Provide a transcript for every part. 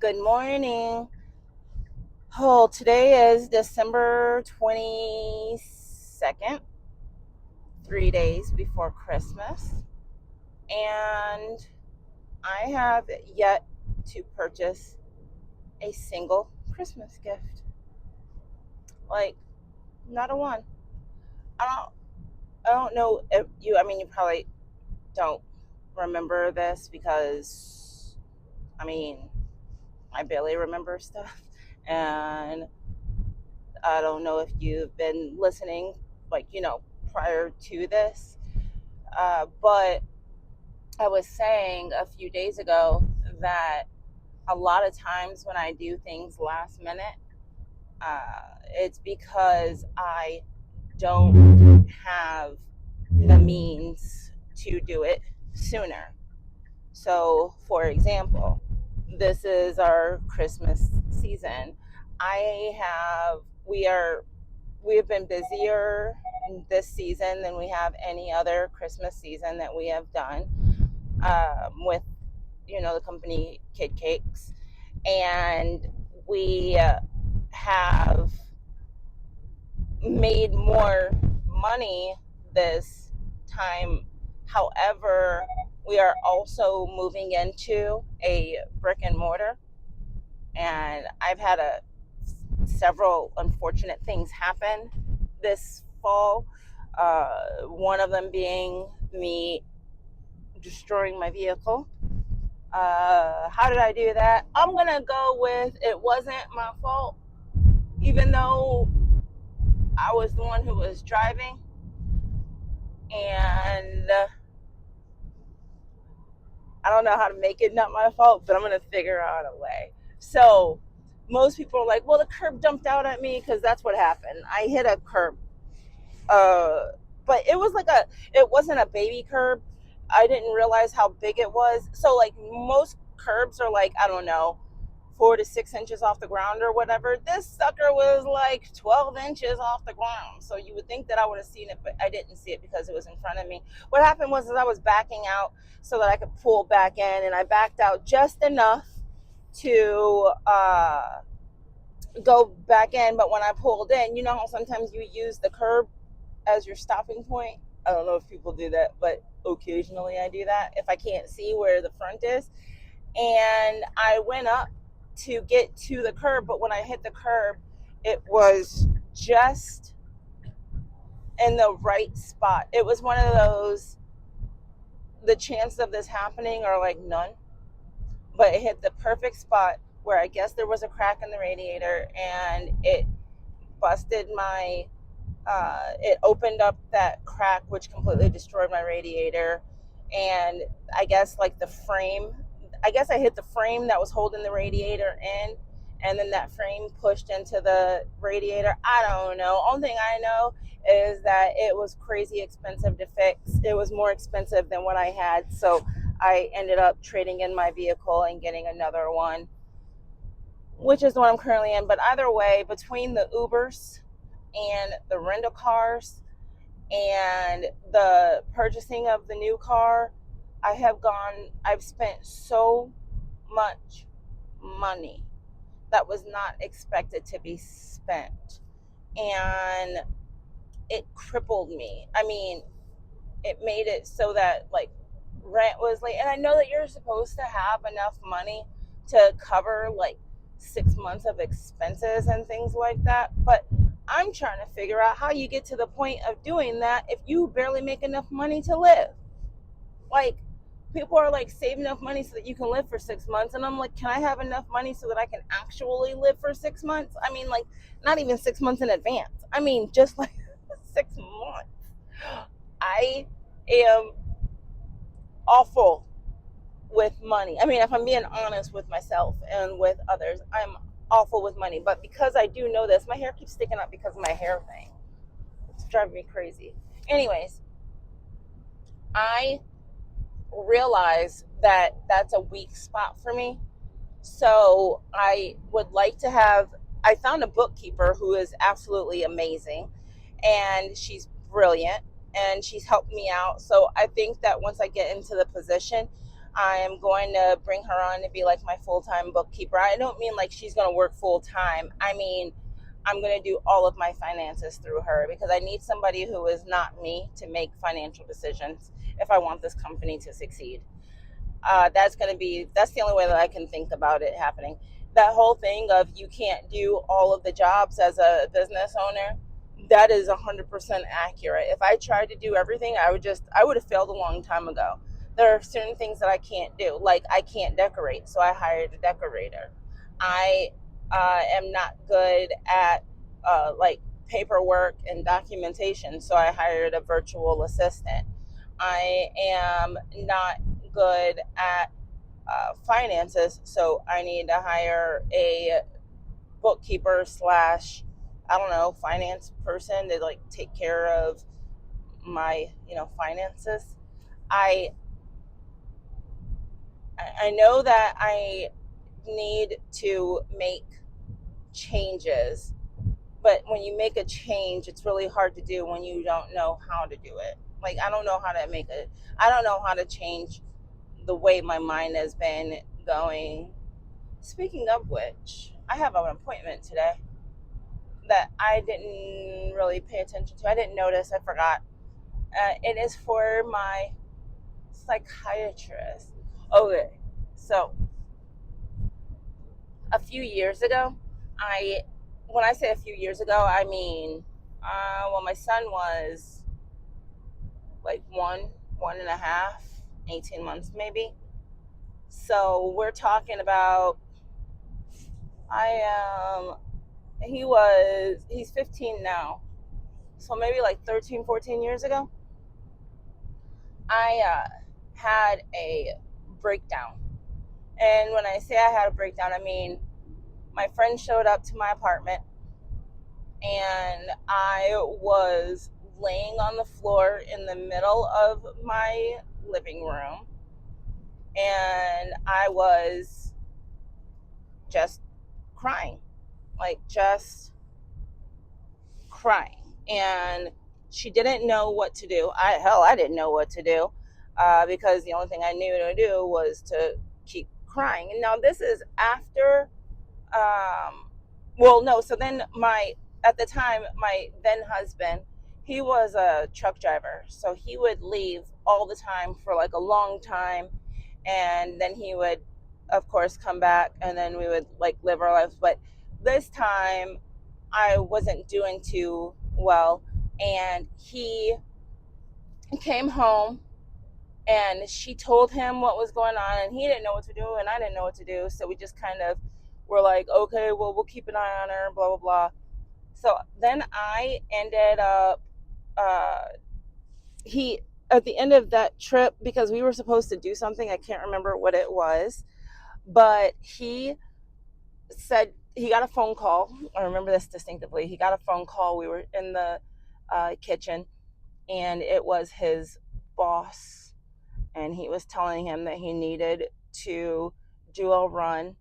Good morning. Oh, today is December 22nd, 3 days before Christmas. And I have yet to purchase a single Christmas gift. Like, not a one. I don't know if you probably don't remember this because, I mean, I barely remember stuff. And I don't know if you've been listening, prior to this. But I was saying a few days ago that a lot of times when I do things last minute, it's because I don't have the means to do it sooner. So, for example, this is our Christmas season. I have, we have been busier this season than we have any other Christmas season that we have done with, the company Kid Cakes. And we have made more money this time. However, we are also moving into a brick and mortar, and I've had several unfortunate things happen this fall. One of them being me destroying my vehicle. How did I do that? I'm gonna go with it wasn't my fault, even though I was the one who was driving, and I don't know how to make it not my fault, but I'm gonna figure out a way. So most people are like, "Well, the curb jumped out at me," because that's what happened. I hit a curb, uh, but it wasn't a baby curb. I didn't realize how big it was. So like most curbs are like, I don't know, 4 to 6 inches off the ground or whatever. This sucker was like 12 inches off the ground. So you would think that I would have seen it, but I didn't see it because it was in front of me. What happened was I was backing out so that I could pull back in, and I backed out just enough to go back in. But when I pulled in, you know how sometimes you use the curb as your stopping point? I don't know if people do that, but occasionally I do that if I can't see where the front is. And I went up to get to the curb, but when I hit the curb, it was just in the right spot. It was one of those, the chances of this happening are like none, but it hit the perfect spot where I guess there was a crack in the radiator, and it busted my it opened up that crack, which completely destroyed my radiator. And I guess like the frame, I guess I hit the frame that was holding the radiator in, and then that frame pushed into the radiator. I don't know. Only thing I know is that it was crazy expensive to fix. It was more expensive than what I had. So I ended up trading in my vehicle and getting another one, which is the one I'm currently in. But either way, between the Ubers and the rental cars and the purchasing of the new car, I've spent so much money that was not expected to be spent. And it crippled me. I mean, it made it so that like rent was late. And I know that you're supposed to have enough money to cover like 6 months of expenses and things like that. But I'm trying to figure out how you get to the point of doing that if you barely make enough money to live. Like, people are like, save enough money so that you can live for 6 months. And I'm like, can I have enough money so that I can actually live for 6 months? I mean, like, not even 6 months in advance. I mean, just like 6 months. I am awful with money. I mean, if I'm being honest with myself and with others, I'm awful with money. But because I do know this, my hair keeps sticking up because of my hair thing. It's driving me crazy. Anyways, I realize that that's a weak spot for me. So I would like to have, I found a bookkeeper who is absolutely amazing, and she's brilliant, and she's helped me out. So I think that once I get into the position, I am going to bring her on to be like my full-time bookkeeper. I don't mean like she's going to work full-time. I mean, I'm going to do all of my finances through her because I need somebody who is not me to make financial decisions if I want this company to succeed. That's the only way that I can think about it happening. That whole thing of you can't do all of the jobs as a business owner, that is 100% accurate. If I tried to do everything, I would have failed a long time ago. There are certain things that I can't do, like I can't decorate, so I hired a decorator. I am not good at like paperwork and documentation, so I hired a virtual assistant. I am not good at finances, so I need to hire a bookkeeper slash, I don't know, finance person to like take care of my finances. I I know that I need to make changes, but when you make a change, it's really hard to do when you don't know how to do it. Like I don't know how to change the way my mind has been going. Speaking of which, I have an appointment today that I didn't really pay attention to. I didn't notice. I forgot. It is for my psychiatrist. Okay, so a few years ago, I when I say a few years ago, I mean when my son was like one and a half, 18 months maybe. So we're talking about I am he's 15 now. So maybe like 13, 14 years ago, I had a breakdown. And when I say I had a breakdown, I mean my friend showed up to my apartment and I was laying on the floor in the middle of my living room and I was just crying, like just crying. And she didn't know what to do. I didn't know what to do because the only thing I knew to do was to keep crying. And now this is after, well, no. So then at the time, my then husband, he was a truck driver. So he would leave all the time for like a long time. And then he would, of course, come back and then we would like live our lives. But this time I wasn't doing too well. And he came home and she told him what was going on and he didn't know what to do and I didn't know what to do. So we just kind of were like, okay, well, we'll keep an eye on her, blah, blah, blah. So then I ended up, he, at the end of that trip, because we were supposed to do something, I can't remember what it was, but he said he got a phone call. I remember this distinctively. He got a phone call. We were in the kitchen and it was his boss and he was telling him that he needed to do a run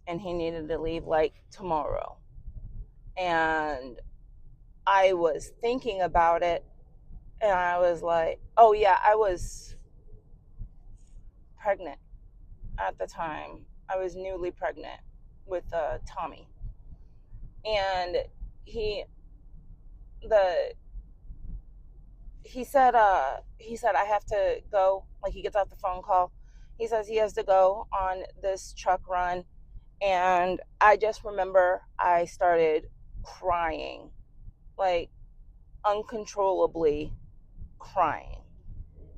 and he needed to leave like tomorrow. And I was thinking about it and I was like, oh yeah, I was pregnant at the time. I was newly pregnant with Tommy. And he the he said I have to go. Like he gets off the phone call. He says he has to go on this truck run. And I just remember I started crying, like uncontrollably crying.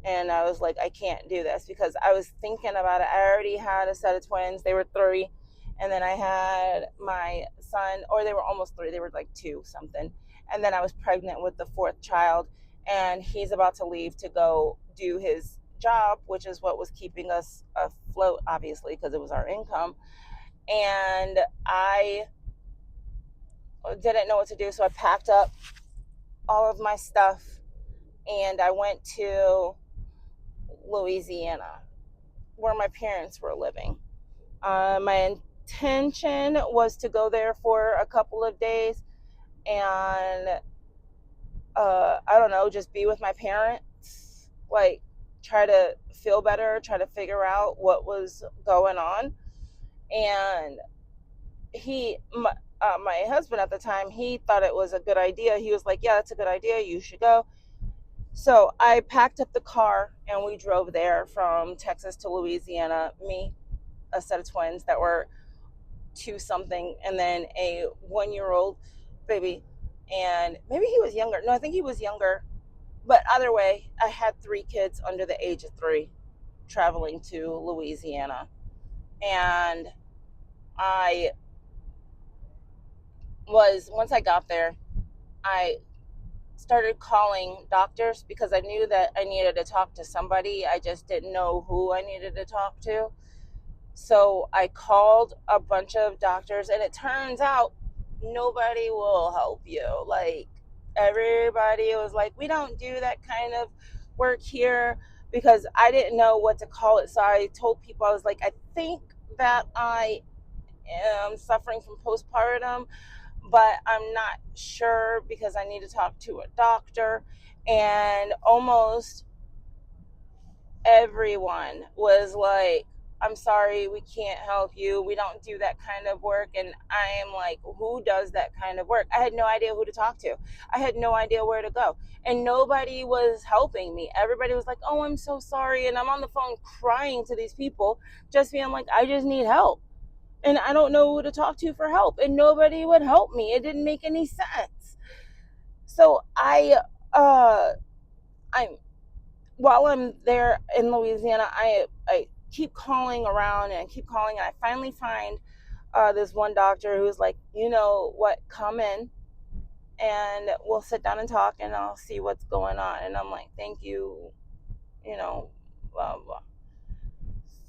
And I was like, I can't do this because I was thinking about it. I already had a set of twins. They were 3. And then I had my son, or they were almost 3. They were like 2 something. And then I was pregnant with the 4th child. And he's about to leave to go do his job, which is what was keeping us afloat, obviously, because it was our income. And I didn't know what to do. So I packed up all of my stuff and I went to Louisiana, where my parents were living. My intention was to go there for a couple of days and I don't know, just be with my parents. Like try to feel better, try to figure out what was going on. And my husband at the time, he thought it was a good idea. He was like, yeah, that's a good idea, you should go. So I packed up the car and we drove there from Texas to Louisiana, me, a set of twins that were two something, and then a 1-year-old baby. And maybe he was younger. No, I think he was younger. But either way, I had 3 kids under the age of 3 traveling to Louisiana. And I once I got there, I started calling doctors because I knew that I needed to talk to somebody. I just didn't know who I needed to talk to. So I called a bunch of doctors, and it turns out nobody will help you. Like, everybody was like, we don't do that kind of work here, because I didn't know what to call it. So I told people, I was like, I think that I am suffering from postpartum, but I'm not sure because I need to talk to a doctor. And almost everyone was like, I'm sorry, we can't help you. We don't do that kind of work. And I am like, who does that kind of work? I had no idea who to talk to. I had no idea where to go. And nobody was helping me. Everybody was like, oh, I'm so sorry. And I'm on the phone crying to these people, just being like, I just need help. And I don't know who to talk to for help. And nobody would help me. It didn't make any sense. So I'm while I'm there in Louisiana, I keep calling around and keep calling, and I finally find this one doctor who's like, you know what, come in and we'll sit down and talk, and I'll see what's going on. And I'm like, thank you, you know, blah blah.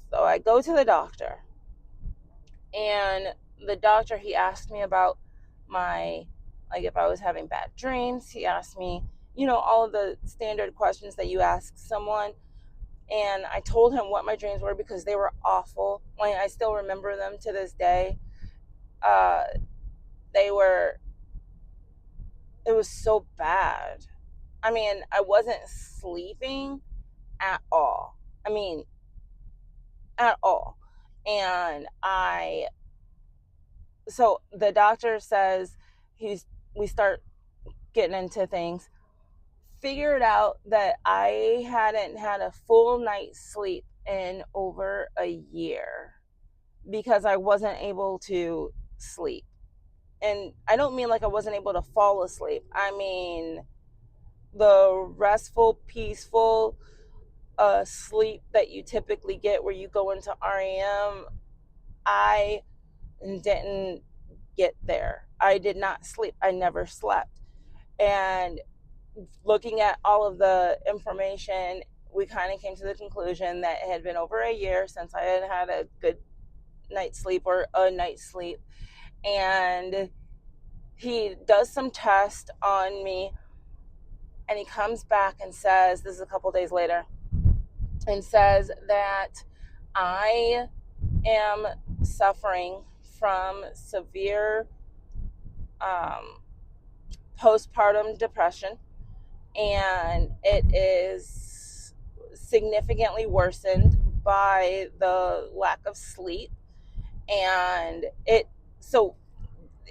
So I go to the doctor, and the doctor, he asked me about my, like, if I was having bad dreams. He asked me, you know, all of the standard questions that you ask someone. And I told him what my dreams were because they were awful. Like, I still remember them to this day. Uh, they were, it was so bad. I mean, I wasn't sleeping at all. I mean, at all. And so the doctor says, we start getting into things, figured out that I hadn't had a full night's sleep in over a year because I wasn't able to sleep. And I don't mean like I wasn't able to fall asleep. I mean the restful, peaceful sleep that you typically get where you go into REM. I didn't get there. I did not sleep. I never slept. And looking at all of the information, we kind of came to the conclusion that it had been over a year since I had had a good night's sleep or a night's sleep. And he does some test on me, and he comes back and says, this is a couple days later, and says that I am suffering from severe postpartum depression, and it is significantly worsened by the lack of sleep. And it, so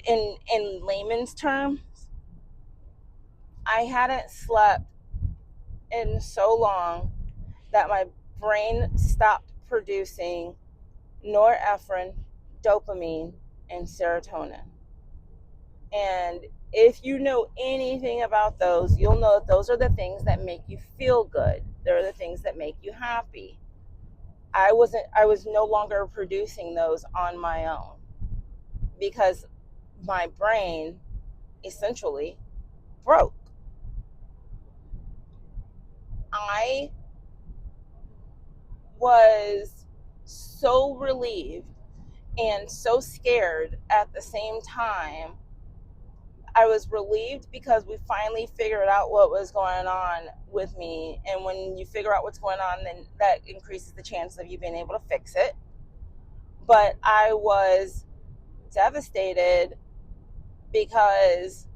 in layman's terms, I hadn't slept in so long that my brain stopped producing norepinephrine, dopamine, and serotonin. And if you know anything about those, you'll know that those are the things that make you feel good. They're the things that make you happy. I was no longer producing those on my own because my brain essentially broke. I was so relieved and so scared at the same time. I was relieved because we finally figured out what was going on with me. And when you figure out what's going on, then that increases the chance of you being able to fix it. But I was devastated because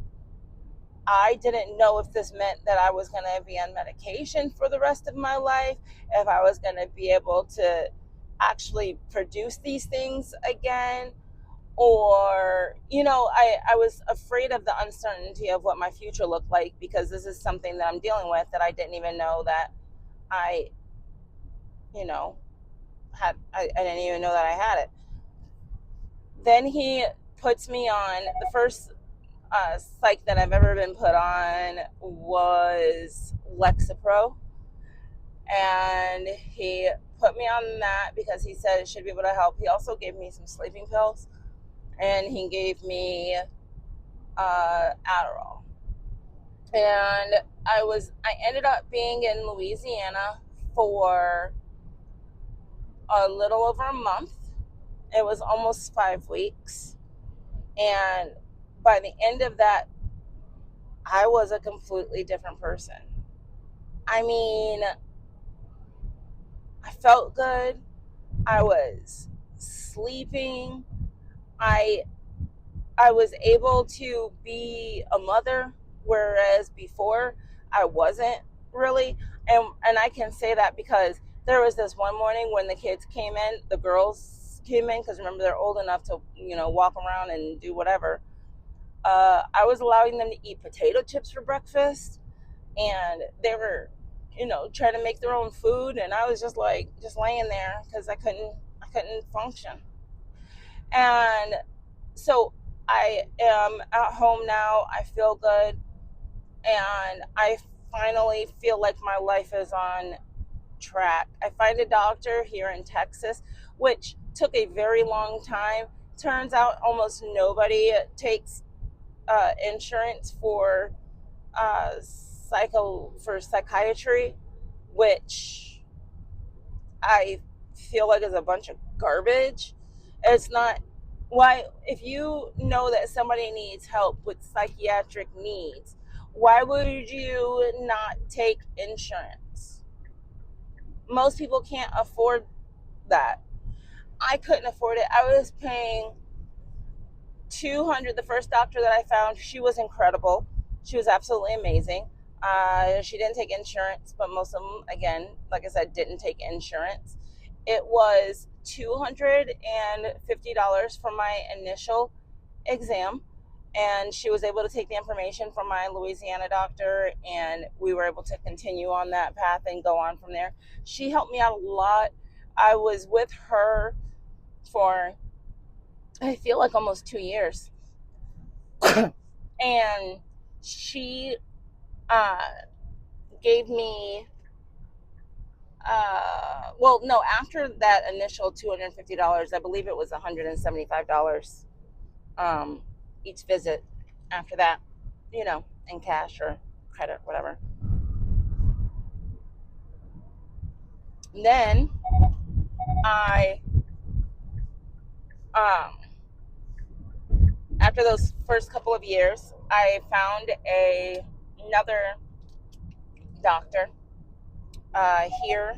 I didn't know if this meant that I was going to be on medication for the rest of my life, if I was going to be able to actually produce these things again, or I was afraid of the uncertainty of what my future looked like, because this is something that I'm dealing with that I didn't even know that I you know I didn't even know that I had it. Then he puts me on the first psych that I've ever been put on was Lexapro, and he put me on that because he said it should be able to help. He also gave me some sleeping pills, and he gave me Adderall. And I ended up being in Louisiana for a little over a month. It was almost 5 weeks, and by the end of that, I was a completely different person. I mean, I felt good. I was sleeping. I I was able to be a mother, whereas before I wasn't really. And I can say that because there was this one morning when the kids came in, the girls came in, because remember, they're old enough to walk around and do whatever. I was allowing them to eat potato chips for breakfast, and they were trying to make their own food, and I was just like just laying there because I couldn't function. And so I am at home now. I feel good, and I finally feel like my life is on track. I find a doctor here in Texas, which took a very long time. Turns out almost nobody takes insurance for psychiatry, which I feel like is a bunch of garbage. It's not. Why, if you know that somebody needs help with psychiatric needs, why would you not take insurance? Most people can't afford that. I couldn't afford it. I was paying 200. The first doctor that I found, she was incredible. She was absolutely amazing. She didn't take insurance, but most of them, again, like I said, didn't take insurance. It was $250 for my initial exam, and she was able to take the information from my Louisiana doctor, and we were able to continue on that path and go on from there. She helped me out a lot. I was with her for, I feel like, almost 2 years. And she uh, gave me, well, no, after that initial $250, I believe it was $175 each visit after that, in cash or credit, whatever. Then I, um, after those first couple of years, I found another doctor here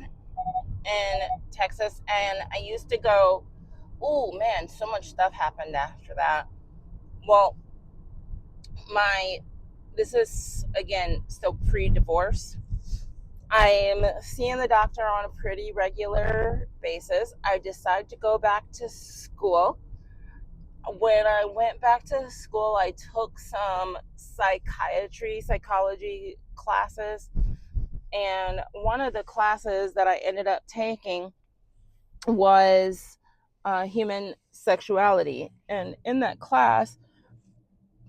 in Texas, and I used to go. Oh man, so much stuff happened after that. Well, my this is again still pre-divorce. I am seeing the doctor on a pretty regular basis. I decided to go back to school. When I went back to school, I took some psychology classes, and one of the classes that I ended up taking was human sexuality. And in that class,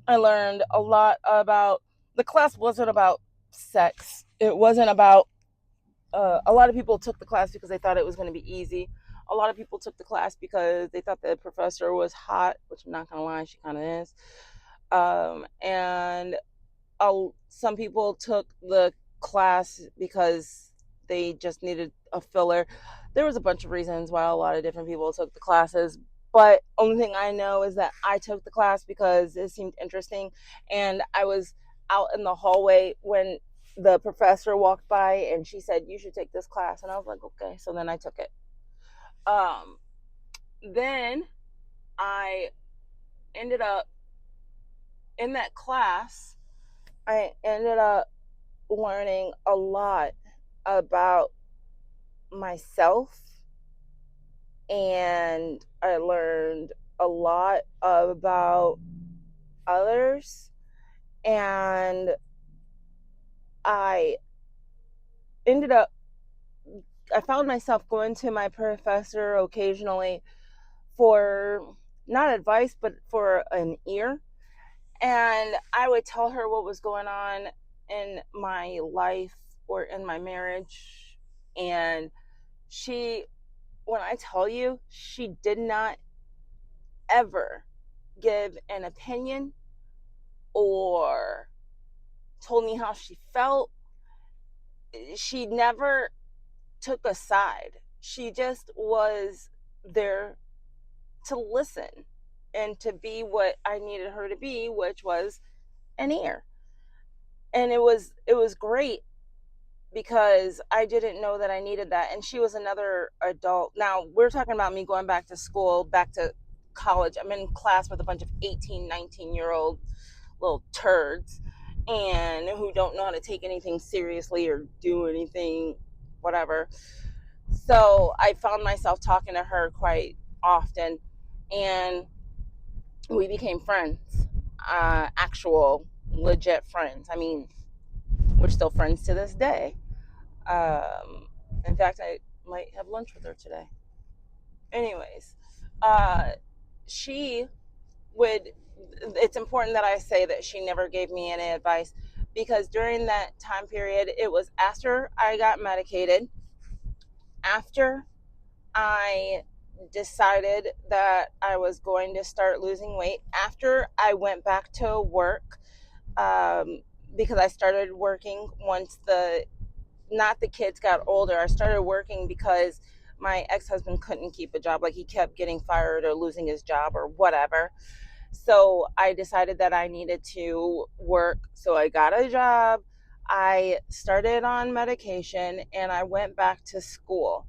I learned a lot about, the class wasn't about sex. It wasn't about, a lot of people took the class because they thought it was going to be easy. A lot of people took the class because they thought the professor was hot, which I'm not going to lie, she kind of is. And some people took the class because they just needed a filler. There was a bunch of reasons why a lot of different people took the classes, but only thing I know is that I took the class because it seemed interesting, and I was out in the hallway when the professor walked by and she said, "You should take this class," and I was like, okay. So then I took it. um then I ended up in that class. I ended up learning a lot about myself, and I learned a lot about others, and I ended up I found myself going to my professor occasionally for not advice but for an ear, and I would tell her what was going on in my life or in my marriage, and she when I tell you, she did not ever give an opinion or told me how she felt. She never took a side. She just was there to listen and to be what I needed her to be, which was an ear. And it was great because I didn't know that I needed that. And she was another adult. Now, we're talking about me going back to school, back to college. I'm in class with a bunch of 18, 19-year-old little turds and who don't know how to take anything seriously or do anything, whatever. So I found myself talking to her quite often, and we became friends, actual legit friends. I mean, we're still friends to this day. In fact, I might have lunch with her today. Anyways, she would, it's important that I say that she never gave me any advice, because during that time period, it was after I got medicated, after I decided that I was going to start losing weight, after I went back to work, because I started working once not the kids got older. I started working because my ex-husband couldn't keep a job. Like, he kept getting fired or losing his job or whatever. So I decided that I needed to work. So I got a job. I started on medication and I went back to school.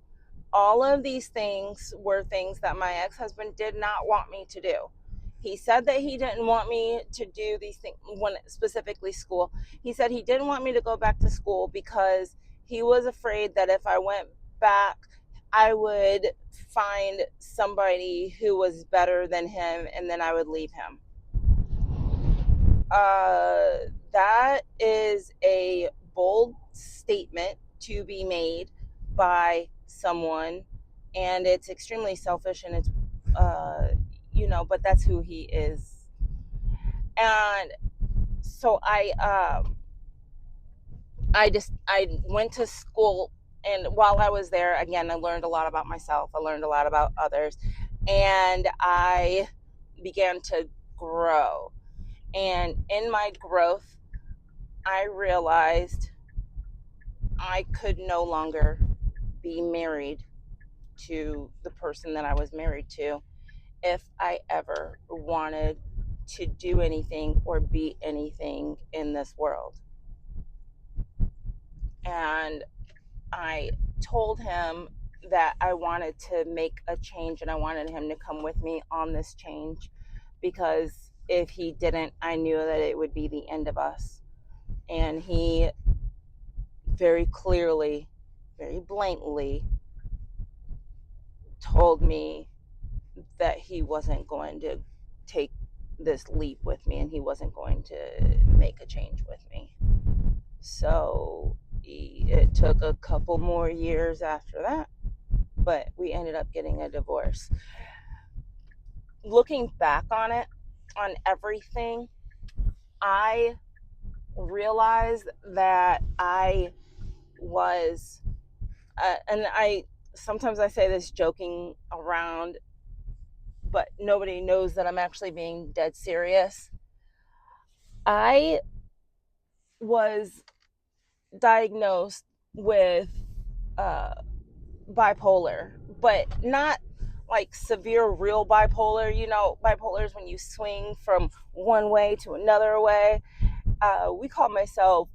All of these things were things that my ex-husband did not want me to do. He said that he didn't want me to do these things, when specifically school. He said he didn't want me to go back to school because he was afraid that if I went back, I would find somebody who was better than him and then I would leave him. That is a bold statement to be made by someone, and it's extremely selfish, and it's, but that's who he is. And so I went to school, and while I was there, again, I learned a lot about myself. I learned a lot about others, and I began to grow. And in my growth, I realized I could no longer be married to the person that I was married to if I ever wanted to do anything or be anything in this world. And I told him that I wanted to make a change and I wanted him to come with me on this change, because if he didn't, I knew that it would be the end of us. And he very clearly, very blatantly told me that he wasn't going to take this leap with me and he wasn't going to make a change with me. So it took a couple more years after that, but we ended up getting a divorce. Looking back on it, on everything, I realized that I was, and I sometimes I say this joking around, but nobody knows that I'm actually being dead serious. I was diagnosed with uh, bipolar, but not like severe real bipolar. Bipolar is when you swing from one way to another way. We call myself,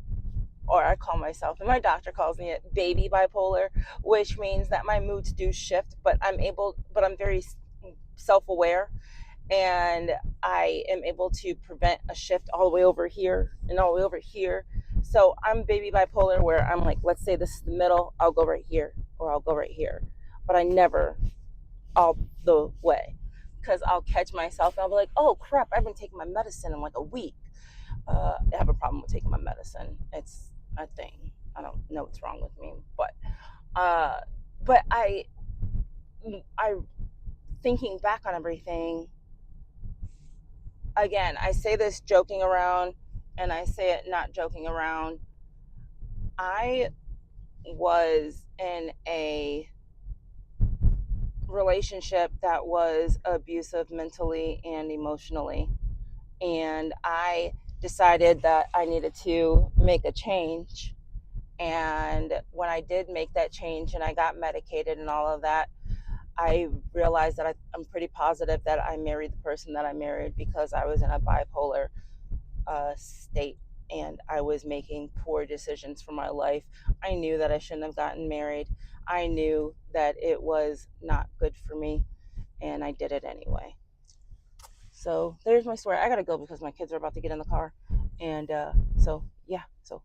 or I call myself, and my doctor calls me it, baby bipolar, which means that my moods do shift, but I'm very self-aware, and I am able to prevent a shift all the way over here and all the way over here. So I'm baby bipolar where I'm like, let's say this is the middle, I'll go right here or I'll go right here. But I never all the way, because I'll catch myself and I'll be like, oh crap, I've been taking my medicine in like a week. I have a problem with taking my medicine. It's a thing. I don't know what's wrong with me, uh, but I thinking back on everything, again, I say this joking around and I say it not joking around. I was in a relationship that was abusive mentally and emotionally. And I decided that I needed to make a change. And when I did make that change and I got medicated and all of that, I realized that I'm pretty positive that I married the person that I married because I was in a bipolar state and I was making poor decisions for my life. I knew that I shouldn't have gotten married. I knew that it was not good for me, and I did it anyway. So there's my story. I gotta go because my kids are about to get in the car, and so yeah. So